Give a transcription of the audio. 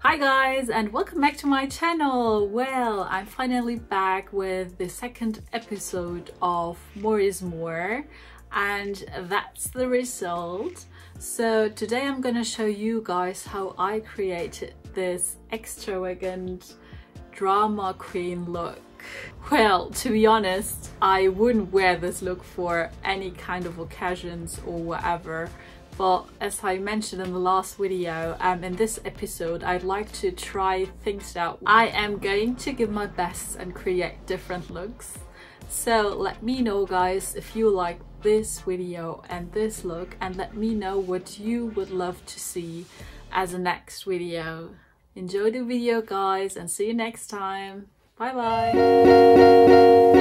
Hi guys, and welcome back to my channel. Well, I'm finally back with the second episode of More is More, and that's the result. So today I'm gonna show you guys how I created this extravagant drama queen look. Well, to be honest, I wouldn't wear this look for any kind of occasions or whatever. But as I mentioned in the last video, in this episode, I'd like to try things out. I am going to give my best and create different looks. So let me know guys if you like this video and this look, and let me know what you would love to see as a next video. Enjoy the video guys, and see you next time. Bye bye.